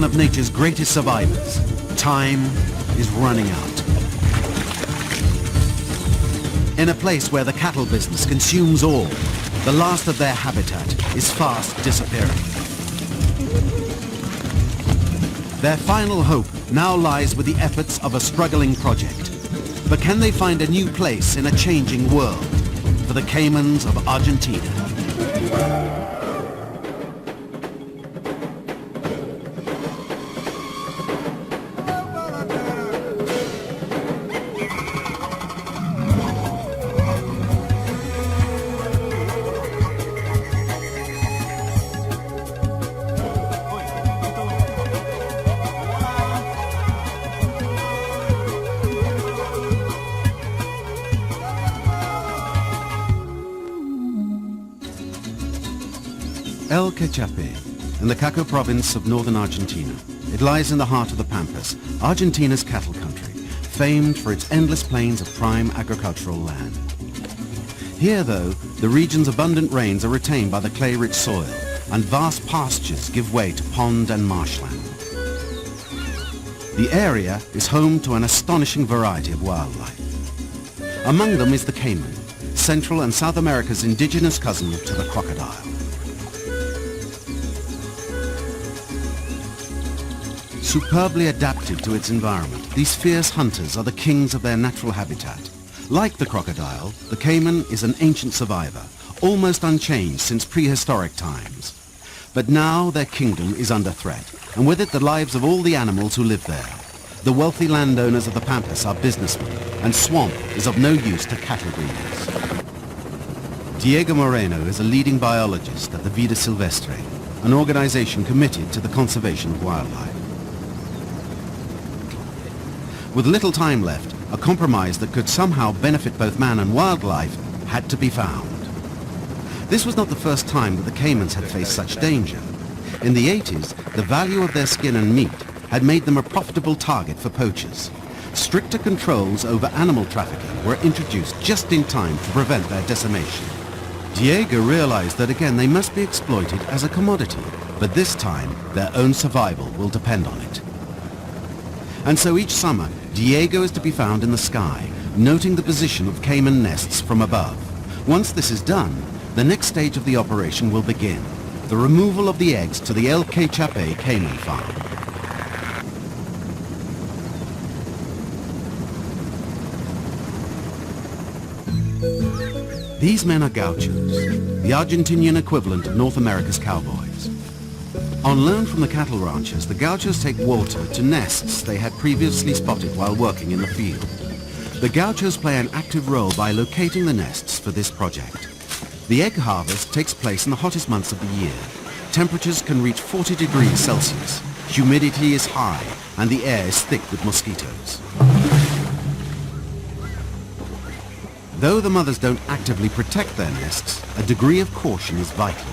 one of nature's greatest survivors. Time is running out. In a place where the cattle business consumes all, the last of their habitat is fast disappearing. Their final hope now lies with the efforts of a struggling project. But can they find a new place in a changing world for the caimans of Argentina? El Quechape, in the Chaco province of northern Argentina. It lies in the heart of the Pampas, Argentina's cattle country, famed for its endless plains of prime agricultural land. Here, though, the region's abundant rains are retained by the clay-rich soil, and vast pastures give way to pond and marshland. The area is home to an astonishing variety of wildlife. Among them is the caiman, Central and South America's indigenous cousin to the crocodile. Superbly adapted to its environment, these fierce hunters are the kings of their natural habitat. Like the crocodile, the caiman is an ancient survivor, almost unchanged since prehistoric times. But now their kingdom is under threat, and with it the lives of all the animals who live there. The wealthy landowners of the Pampas are businessmen, and swamp is of no use to cattle breeders. Diego Moreno is a leading biologist at the Vida Silvestre, an organization committed to the conservation of wildlife. With little time left, a compromise that could somehow benefit both man and wildlife had to be found. This was not the first time that the caimans had faced such danger. In the 80s, the value of their skin and meat had made them a profitable target for poachers. Stricter controls over animal trafficking were introduced just in time to prevent their decimation. Diego realized that again they must be exploited as a commodity, but this time their own survival will depend on it. And so each summer, Diego is to be found in the sky, noting the position of caiman nests from above. Once this is done, the next stage of the operation will begin, the removal of the eggs to the El Quechape caiman farm. These men are gauchos, the Argentinian equivalent of North America's cowboys. On loan from the cattle ranchers, the gauchos take water to nests they had previously spotted while working in the field. The gauchos play an active role by locating the nests for this project. The egg harvest takes place in the hottest months of the year. Temperatures can reach 40 degrees Celsius. Humidity is high, and the air is thick with mosquitoes. Though the mothers don't actively protect their nests, a degree of caution is vital.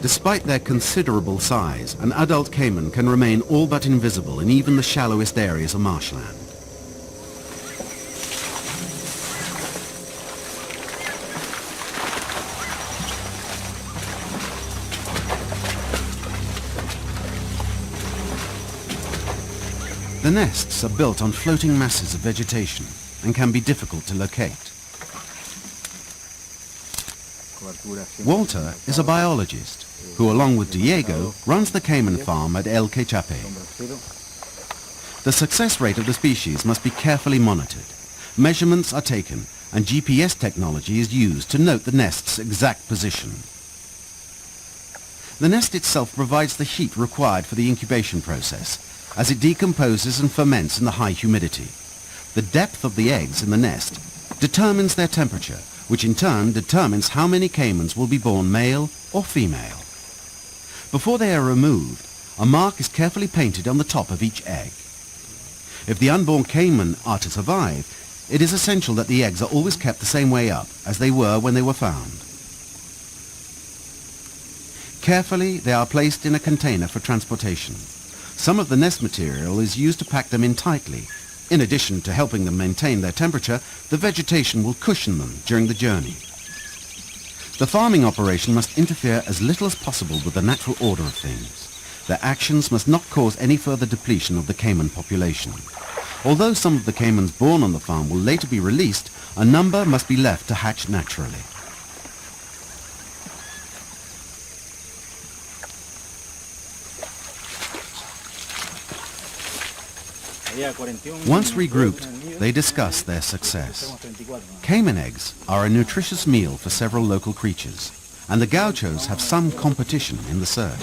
Despite their considerable size, an adult caiman can remain all but invisible in even the shallowest areas of marshland. The nests are built on floating masses of vegetation and can be difficult to locate. Walter is a biologist who, along with Diego, runs the caiman farm at El Quechape. The success rate of the species must be carefully monitored. Measurements are taken and GPS technology is used to note the nest's exact position. The nest itself provides the heat required for the incubation process, as it decomposes and ferments in the high humidity. The depth of the eggs in the nest determines their temperature, which in turn determines how many caimans will be born male or female. Before they are removed, a mark is carefully painted on the top of each egg. If the unborn caiman are to survive, it is essential that the eggs are always kept the same way up as they were when they were found. Carefully, they are placed in a container for transportation. Some of the nest material is used to pack them in tightly. In addition to helping them maintain their temperature, the vegetation will cushion them during the journey. The farming operation must interfere as little as possible with the natural order of things. Their actions must not cause any further depletion of the caiman population. Although some of the caimans born on the farm will later be released, a number must be left to hatch naturally. Once regrouped, they discuss their success. Caiman eggs are a nutritious meal for several local creatures, and the gauchos have some competition in the search.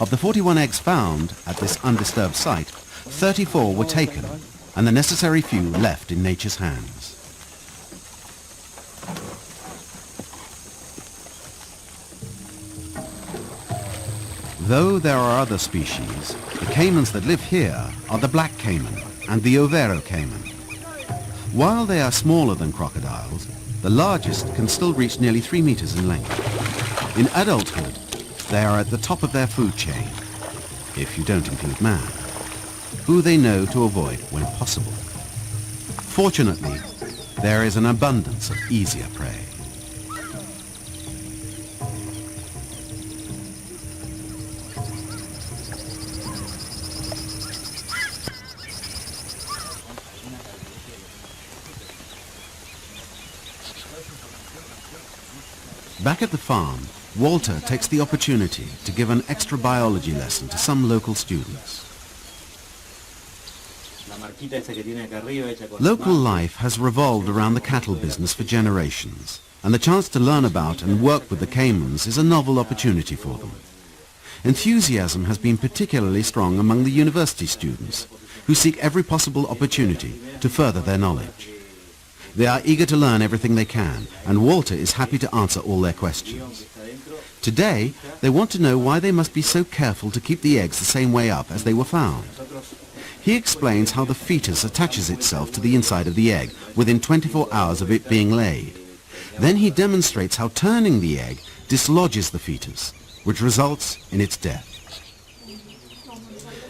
Of the 41 eggs found at this undisturbed site, 34 were taken, and the necessary few left in nature's hands. Though there are other species, the caimans that live here are the black caiman and the overo caiman. While they are smaller than crocodiles, the largest can still reach nearly 3 meters in length. In adulthood, they are at the top of their food chain, if you don't include man, who they know to avoid when possible. Fortunately, there is an abundance of easier prey. Back at the farm, Walter takes the opportunity to give an extra biology lesson to some local students. Local life has revolved around the cattle business for generations, and the chance to learn about and work with the caimans is a novel opportunity for them. Enthusiasm has been particularly strong among the university students, who seek every possible opportunity to further their knowledge. They are eager to learn everything they can, and Walter is happy to answer all their questions. Today, they want to know why they must be so careful to keep the eggs the same way up as they were found. He explains how the fetus attaches itself to the inside of the egg within 24 hours of it being laid. Then he demonstrates how turning the egg dislodges the fetus, which results in its death.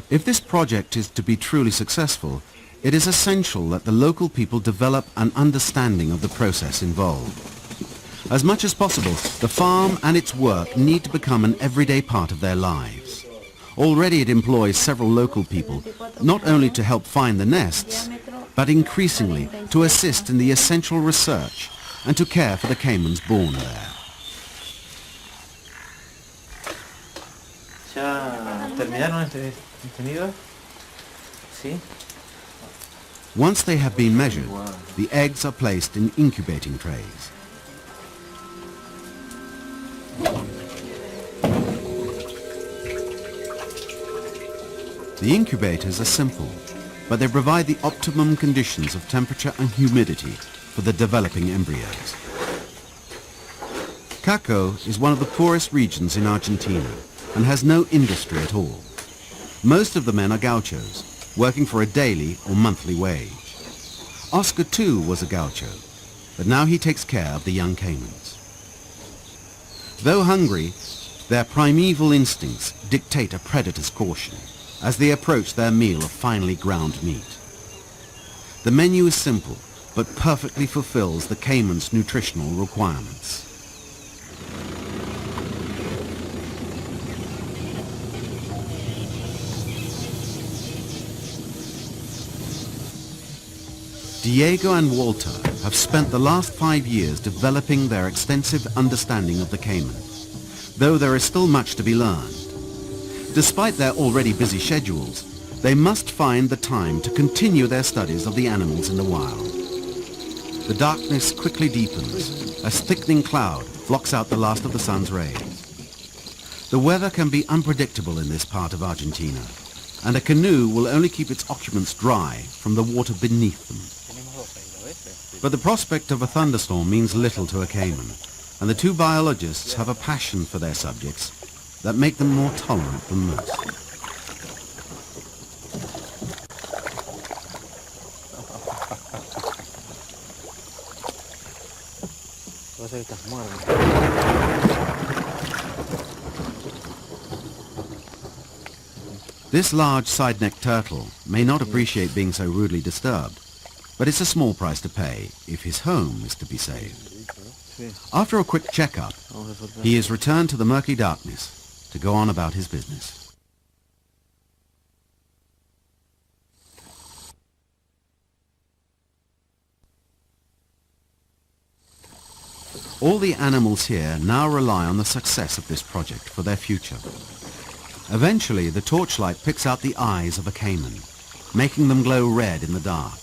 If this project is to be truly successful, it is essential that the local people develop an understanding of the process involved. As much as possible, the farm and its work need to become an everyday part of their lives. Already it employs several local people, not only to help find the nests, but increasingly to assist in the essential research and to care for the caimans born there. ¿Ya terminaron este nido? ¿Sí? Once they have been measured, the eggs are placed in incubating trays. The incubators are simple, but they provide the optimum conditions of temperature and humidity for the developing embryos. Chaco is one of the poorest regions in Argentina and has no industry at all. Most of the men are gauchos, working for a daily or monthly wage. Oscar too was a gaucho, but now he takes care of the young caimans. Though hungry, their primeval instincts dictate a predator's caution as they approach their meal of finely ground meat. The menu is simple, but perfectly fulfills the caiman's nutritional requirements. Diego and Walter have spent the last 5 years developing their extensive understanding of the caiman, though there is still much to be learned. Despite their already busy schedules, they must find the time to continue their studies of the animals in the wild. The darkness quickly deepens as thickening cloud blocks out the last of the sun's rays. The weather can be unpredictable in this part of Argentina, and a canoe will only keep its occupants dry from the water beneath them. But the prospect of a thunderstorm means little to a caiman, and the two biologists have a passion for their subjects that make them more tolerant than most. This large side-neck turtle may not appreciate being so rudely disturbed, but it's a small price to pay if his home is to be saved. After a quick checkup, he is returned to the murky darkness to go on about his business. All the animals here now rely on the success of this project for their future. Eventually, the torchlight picks out the eyes of a caiman, making them glow red in the dark.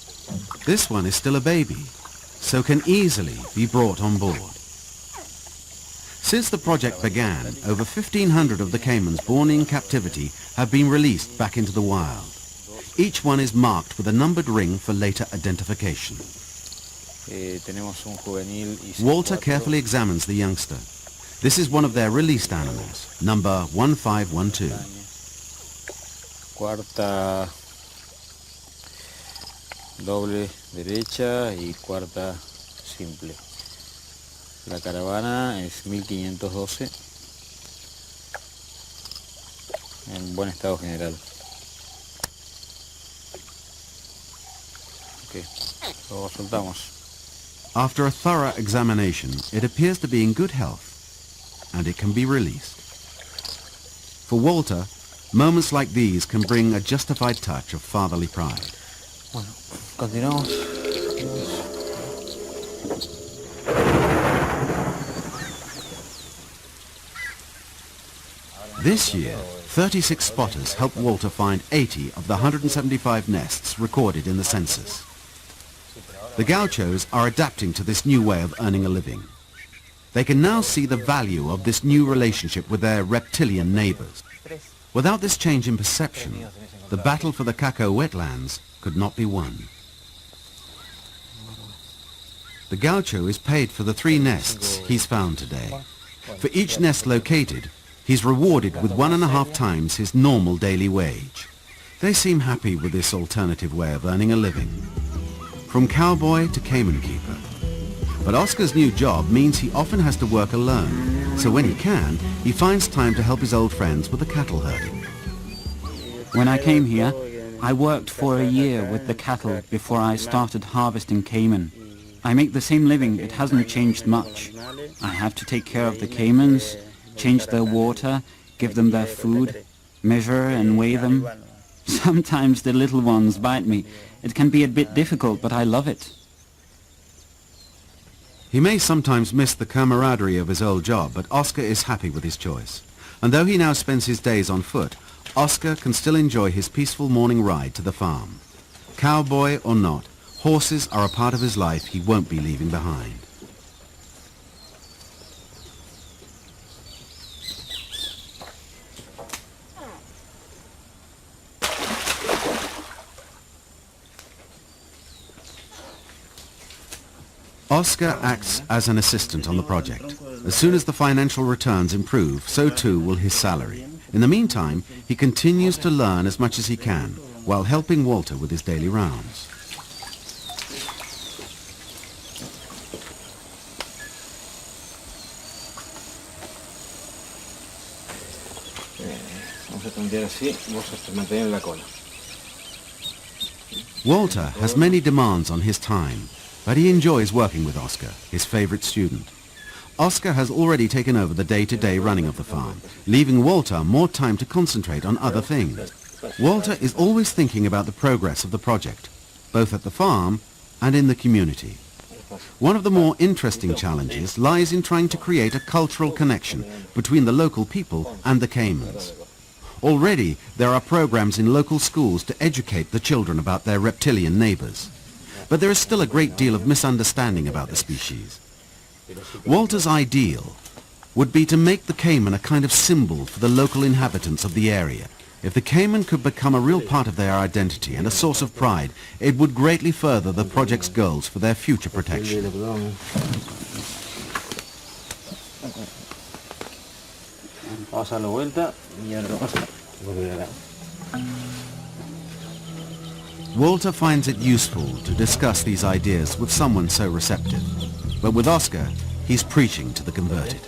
This one is still a baby, so can easily be brought on board. Since the project began, over 1,500 of the caimans born in captivity have been released back into the wild. Each one is marked with a numbered ring for later identification. Walter carefully examines the youngster. This is one of their released animals, number 1512. Cuarta doble derecha y cuarta simple. La caravana es 1512 en buen estado general. Ok, lo soltamos. After a thorough examination, it appears to be in good health, and it can be released. For Walter, moments like these can bring a justified touch of fatherly pride. Bueno, continuamos. This year, 36 spotters helped Walter find 80 of the 175 nests recorded in the census. The gauchos are adapting to this new way of earning a living. They can now see the value of this new relationship with their reptilian neighbors. Without this change in perception, the battle for the cacao wetlands could not be won. The gaucho is paid for the 3 nests he's found today. For each nest located, he's rewarded with 1.5 times his normal daily wage. They seem happy with this alternative way of earning a living. From cowboy to caiman keeper. But Oscar's new job means he often has to work alone, so when he can, he finds time to help his old friends with the cattle herding. When I came here, I worked for a year with the cattle before I started harvesting caiman. I make the same living, it hasn't changed much. I have to take care of the caimans, change their water, give them their food, measure and weigh them. Sometimes the little ones bite me. It can be a bit difficult, but I love it. He may sometimes miss the camaraderie of his old job, but Oscar is happy with his choice. And though he now spends his days on foot, Oscar can still enjoy his peaceful morning ride to the farm. Cowboy or not, horses are a part of his life he won't be leaving behind. Oscar acts as an assistant on the project. As soon as the financial returns improve, so too will his salary. In the meantime, he continues to learn as much as he can, while helping Walter with his daily rounds. Walter has many demands on his time, but he enjoys working with Oscar, his favorite student. Oscar has already taken over the day-to-day running of the farm, leaving Walter more time to concentrate on other things. Walter is always thinking about the progress of the project, both at the farm and in the community. One of the more interesting challenges lies in trying to create a cultural connection between the local people and the caimans. Already, there are programs in local schools to educate the children about their reptilian neighbors. But there is still a great deal of misunderstanding about the species. Walter's ideal would be to make the caiman a kind of symbol for the local inhabitants of the area. If the caiman could become a real part of their identity and a source of pride, it would greatly further the project's goals for their future protection. Walter finds it useful to discuss these ideas with someone so receptive. But with Oscar, he's preaching to the converted.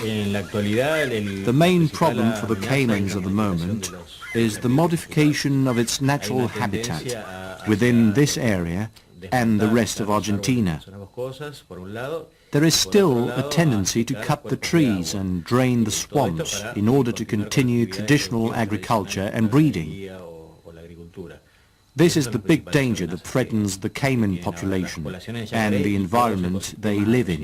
En The main problem for the caimans at the moment is the modification of its natural habitat within this area and the rest of Argentina. There is still a tendency to cut the trees and drain the swamps in order to continue traditional agriculture and breeding. This is the big danger that threatens the caiman population and the environment they live in.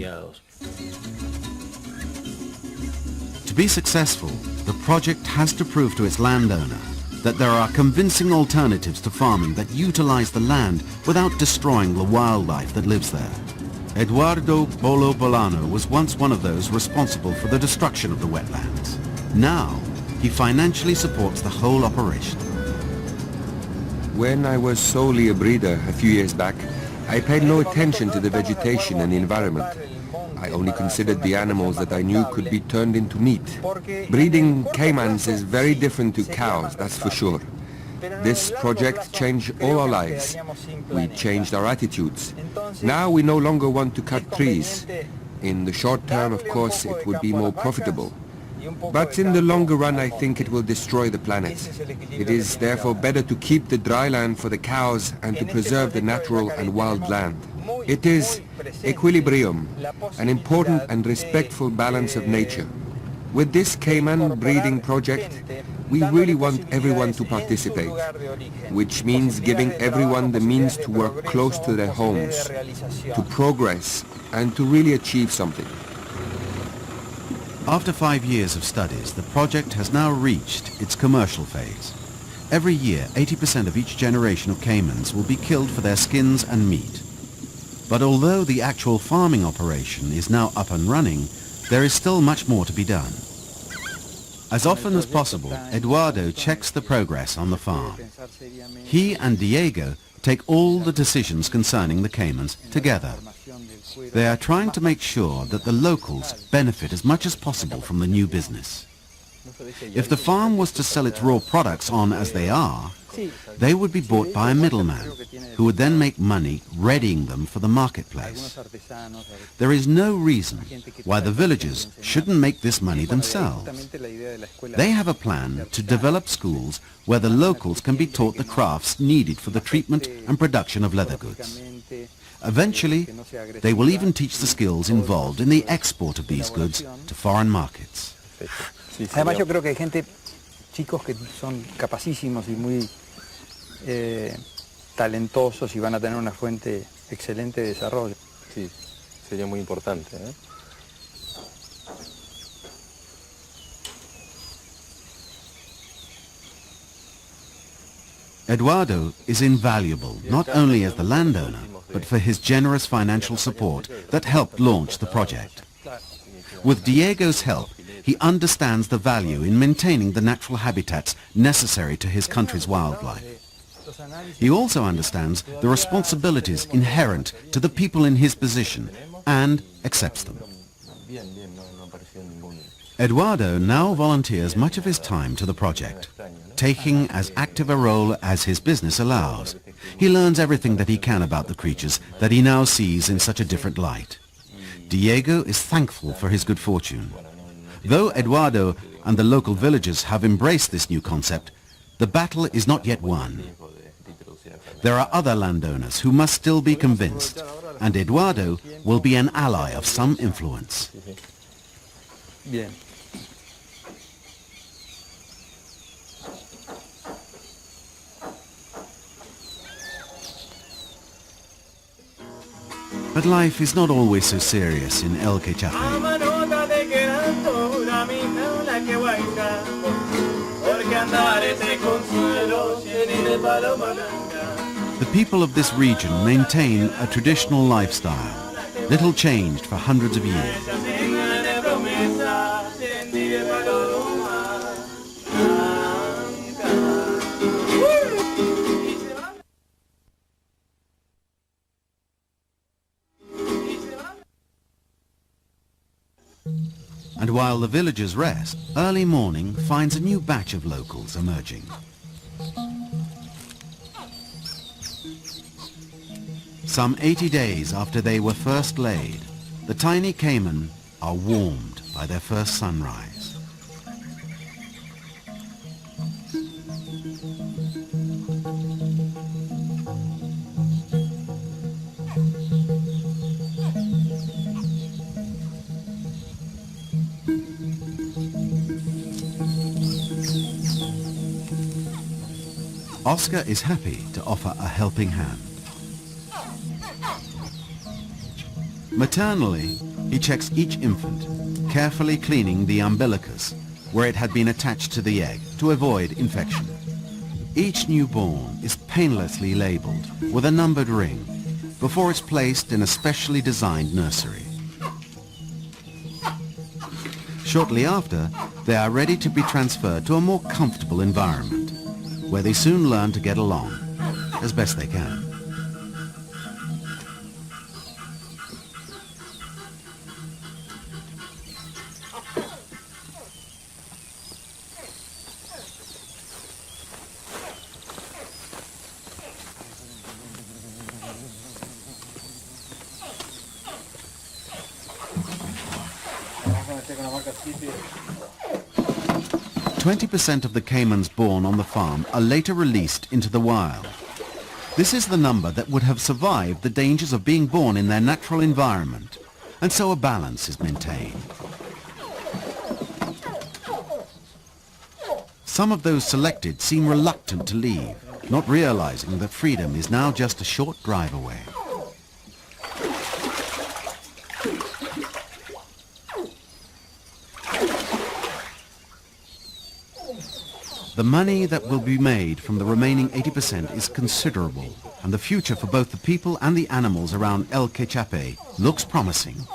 To be successful, the project has to prove to its landowner that there are convincing alternatives to farming that utilize the land without destroying the wildlife that lives there. Eduardo Bolo Bolano was once one of those responsible for the destruction of the wetlands. Now, he financially supports the whole operation. When I was solely a breeder a few years back, I paid no attention to the vegetation and the environment. I only considered the animals that I knew could be turned into meat. Breeding caimans is very different to cows, that's for sure. This project changed all our lives. We changed our attitudes. Now we no longer want to cut trees. In the short term, of course, it would be more profitable. But in the longer run, I think it will destroy the planet. It is therefore better to keep the dry land for the cows and to preserve the natural and wild land. It is equilibrium, an important and respectful balance of nature. With this caiman breeding project, we really want everyone to participate, which means giving everyone the means to work close to their homes, to progress and to really achieve something. After 5 years of studies, the project has now reached its commercial phase. Every year, 80% of each generation of caimans will be killed for their skins and meat. But although the actual farming operation is now up and running, there is still much more to be done. As often as possible, Eduardo checks the progress on the farm. He and Diego take all the decisions concerning the caimans together. They are trying to make sure that the locals benefit as much as possible from the new business. If the farm was to sell its raw products on as they are, they would be bought by a middleman, who would then make money readying them for the marketplace. There is no reason why the villagers shouldn't make this money themselves. They have a plan to develop schools where the locals can be taught the crafts needed for the treatment and production of leather goods. Eventually, they will even teach the skills involved in the export of these goods to foreign markets. Además, yo creo que hay gente, chicos que son capacísimos y muy talentosos y van a tener una fuente excelente de desarrollo. Sí, sería muy importante, ¿eh? Eduardo is invaluable, not only as the landowner, but for his generous financial support that helped launch the project. With Diego's help, he understands the value in maintaining the natural habitats necessary to his country's wildlife. He also understands the responsibilities inherent to the people in his position and accepts them. Eduardo now volunteers much of his time to the project, taking as active a role as his business allows. He learns everything that he can about the creatures that he now sees in such a different light. Diego is thankful for his good fortune. Though Eduardo and the local villagers have embraced this new concept, the battle is not yet won. There are other landowners who must still be convinced, and Eduardo will be an ally of some influence. Bien. But life is not always so serious in El Quechafe. The people of this region maintain a traditional lifestyle, little changed for hundreds of years. And while the villagers rest, early morning finds a new batch of locals emerging. Some 80 days after they were first laid, the tiny caiman are warmed by their first sunrise. Oscar is happy to offer a helping hand. Maternally, he checks each infant, carefully cleaning the umbilicus, where it had been attached to the egg, to avoid infection. Each newborn is painlessly labeled with a numbered ring before it's placed in a specially designed nursery. Shortly after, they are ready to be transferred to a more comfortable environment, where they soon learn to get along as best they can. "20% of the caimans born on the farm are later released into the wild. This is the number that would have survived the dangers of being born in their natural environment, and so a balance is maintained. Some of those selected seem reluctant to leave, not realizing that freedom is now just a short drive away. The money that will be made from the remaining 80% is considerable, and the future for both the people and the animals around El Quechape looks promising.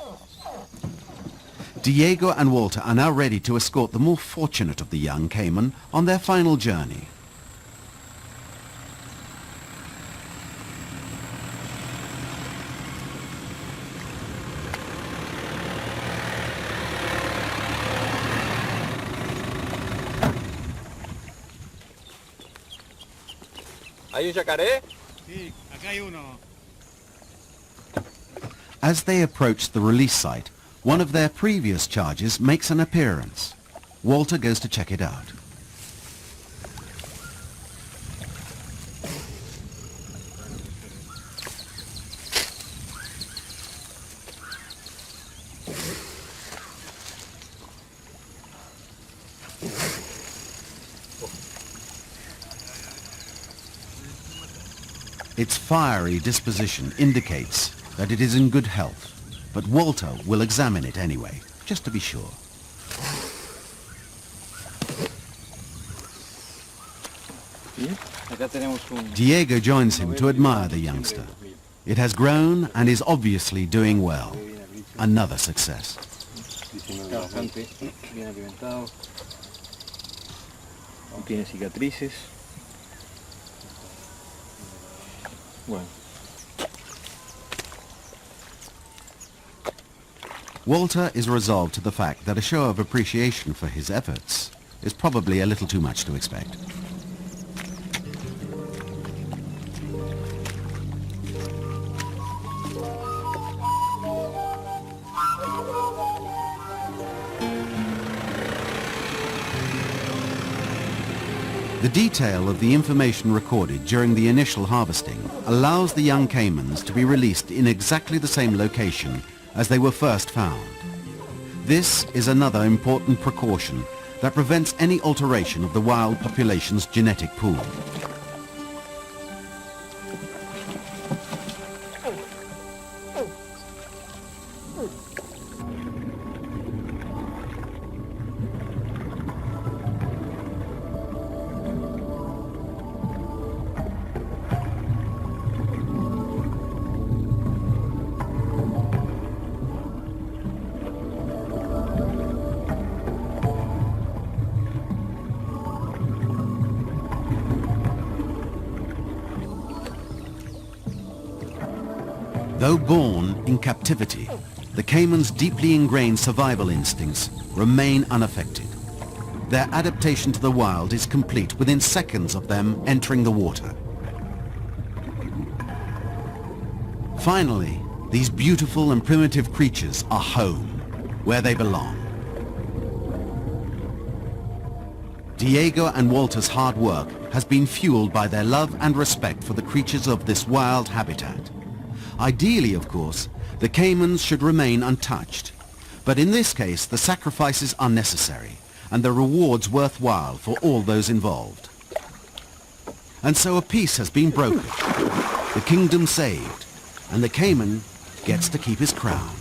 Diego and Walter are now ready to escort the more fortunate of the young caiman on their final journey. ¿Hay un yacaré? Sí, acá hay uno. As they approach the release site, one of their previous charges makes an appearance. Walter goes to check it out. Its fiery disposition indicates that it is in good health, but Walter will examine it anyway, just to be sure. Diego joins him to admire the youngster. It has grown and is obviously doing well. Another success. Tiene cicatrices. Bueno. Walter is resolved to the fact that a show of appreciation for his efforts is probably a little too much to expect. The detail of the information recorded during the initial harvesting allows the young caimans to be released in exactly the same location as they were first found. This is another important precaution that prevents any alteration of the wild population's genetic pool. Though born in captivity, the caimans' deeply ingrained survival instincts remain unaffected. Their adaptation to the wild is complete within seconds of them entering the water. Finally, these beautiful and primitive creatures are home, where they belong, Diego and Walter's hard work has been fueled by their love and respect for the creatures of this wild habitat. Ideally, of course, the caimans should remain untouched. But in this case, the sacrifices are necessary and the rewards worthwhile for all those involved. And so a peace has been broken, the kingdom saved, and the caiman gets to keep his crown.